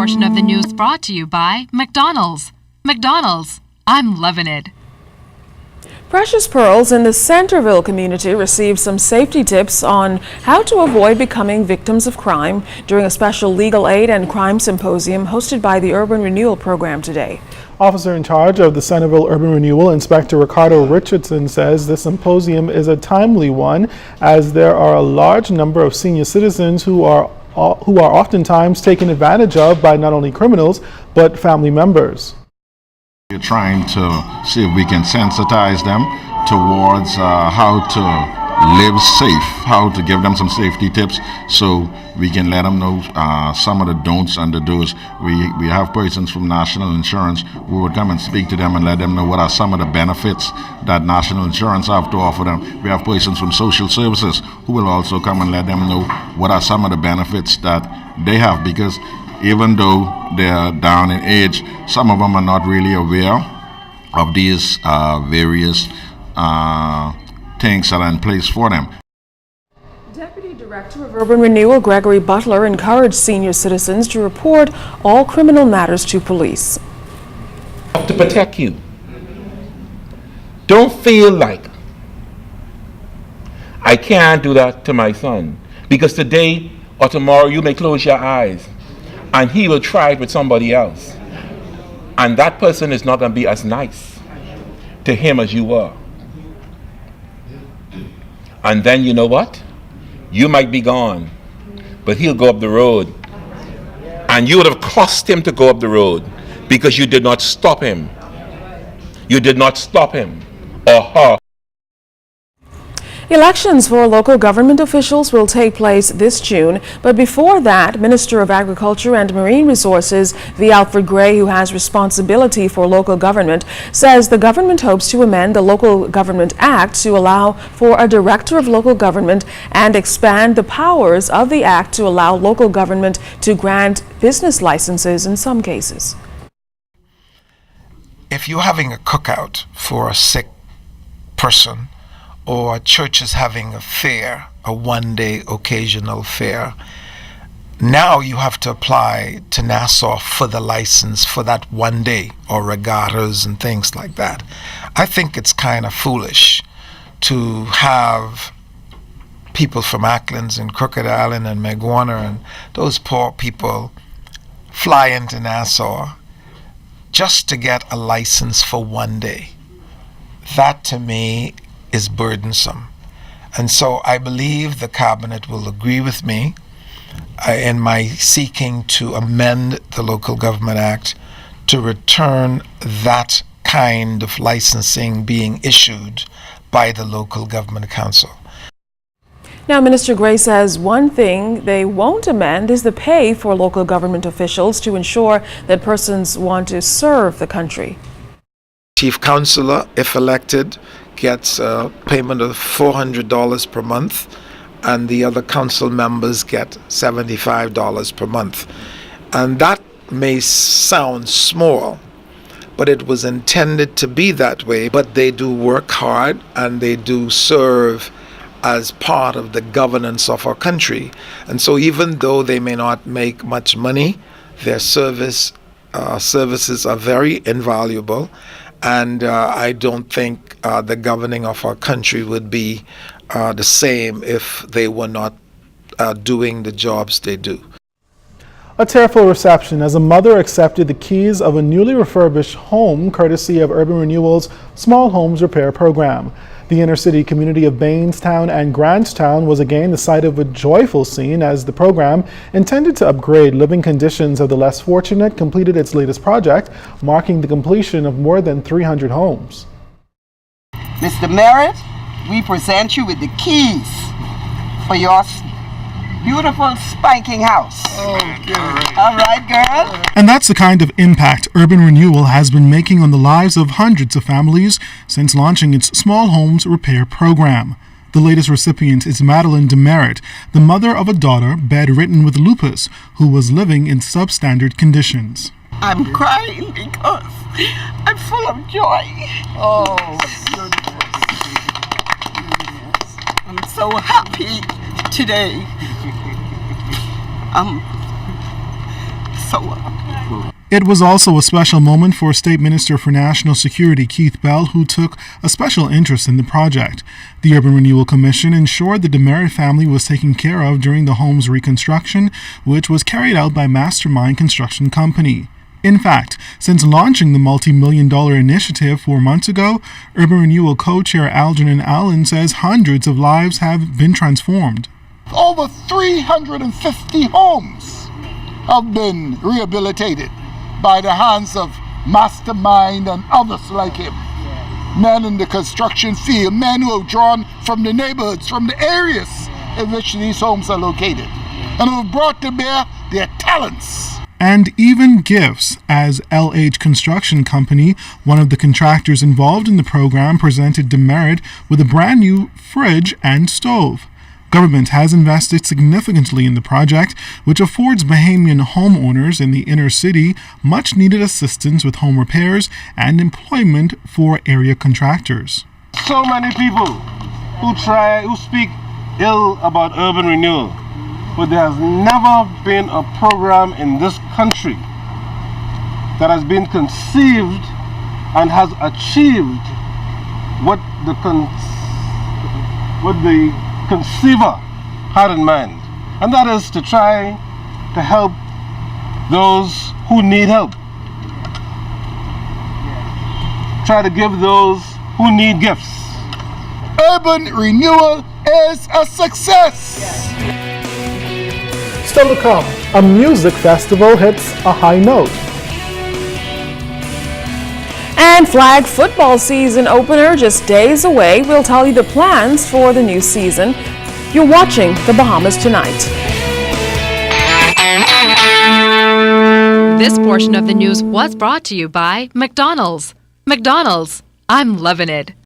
portion of the news brought to you by McDonald's. McDonald's, I'm loving it. Precious Pearls in the Centerville community received some safety tips on how to avoid becoming victims of crime during a special legal aid and crime symposium hosted by the Urban Renewal program today. Officer in charge of the Centerville Urban Renewal, Inspector Ricardo Richardson, says the symposium is a timely one as there are a large number of senior citizens who are oftentimes taken advantage of by not only criminals but family members. We're trying to see if we can sensitize them towards how to live safe, how to give them some safety tips so we can let them know some of the don'ts and the do's. We have persons from National Insurance who would come and speak to them and let them know what are some of the benefits that National Insurance have to offer them. We have persons from Social Services who will also come and let them know what are some of the benefits that they have, because even though they're down in age, some of them are not really aware of these various things that are in place for them. Deputy Director of Urban Renewal Gregory Butler encouraged senior citizens to report all criminal matters to police. To protect you. Don't feel like I can't do that to my son, because today or tomorrow you may close your eyes and he will try it with somebody else. And that person is not going to be as nice to him as you were. And then you know what? You might be gone, but he'll go up the road. And you would have cost him to go up the road because you did not stop him. You did not stop him or her. Elections for local government officials will take place this June, but before that, Minister of Agriculture and Marine Resources V. Alfred Gray, who has responsibility for local government, says the government hopes to amend the Local Government Act to allow for a director of local government and expand the powers of the act to allow local government to grant business licenses in some cases. If you're having a cookout for a sick person, or a church is having a fair, a one-day occasional fair, now you have to apply to Nassau for the license for that one day, or regattas and things like that. I think it's kind of foolish to have people from Acklands and Crooked Island and Maguana and those poor people fly into Nassau just to get a license for one day. That to me is burdensome. And so I believe the cabinet will agree with me in my seeking to amend the Local Government Act to return that kind of licensing being issued by the Local Government Council. Now, Minister Gray says one thing they won't amend is the pay for local government officials to ensure that persons want to serve the country. Chief Councillor, if elected, gets a payment of $400 per month, and the other council members get $75 per month. And that may sound small, but it was intended to be that way. But they do work hard and they do serve as part of the governance of our country. And so even though they may not make much money, their services are very invaluable. And I don't think the governing of our country would be the same if they were not doing the jobs they do. A tearful reception as a mother accepted the keys of a newly refurbished home courtesy of Urban Renewal's Small Homes Repair Program. The inner-city community of Bainstown and Grantstown was again the site of a joyful scene as the program, intended to upgrade living conditions of the less fortunate, completed its latest project, marking the completion of more than 300 homes. Mr. Merritt, we present you with the keys for your beautiful spanking house. Oh, good. All right, girl. And that's the kind of impact Urban Renewal has been making on the lives of hundreds of families since launching its Small Homes Repair Program. The latest recipient is Madeline Demerit, the mother of a daughter bedridden with lupus who was living in substandard conditions. I'm crying because I'm full of joy. Oh, I'm so happy today. I'm so It was also a special moment for State Minister for National Security Keith Bell, who took a special interest in the project. The Urban Renewal Commission ensured the Demerit family was taken care of during the home's reconstruction, which was carried out by Mastermind Construction Company. In fact, since launching the multi-million-dollar initiative 4 months ago, Urban Renewal co-chair Algernon Allen says hundreds of lives have been transformed. Over 350 homes have been rehabilitated by the hands of Mastermind and others like him. Men in the construction field, men who have drawn from the neighborhoods, from the areas in which these homes are located, and who have brought to bear their talents. And even gifts, as LH Construction Company, one of the contractors involved in the program, presented Demerit with a brand new fridge and stove. Government has invested significantly in the project, which affords Bahamian homeowners in the inner city much-needed assistance with home repairs and employment for area contractors. So many people who speak ill about urban renewal, but there has never been a program in this country that has been conceived and has achieved what the conceiver had in mind, and that is to try to help those who need help. Try to give those who need gifts. Urban renewal is a success. Still to come, a music festival hits a high note. And flag football season opener just days away. We'll tell you the plans for the new season. You're watching The Bahamas Tonight. This portion of the news was brought to you by McDonald's. McDonald's, I'm loving it.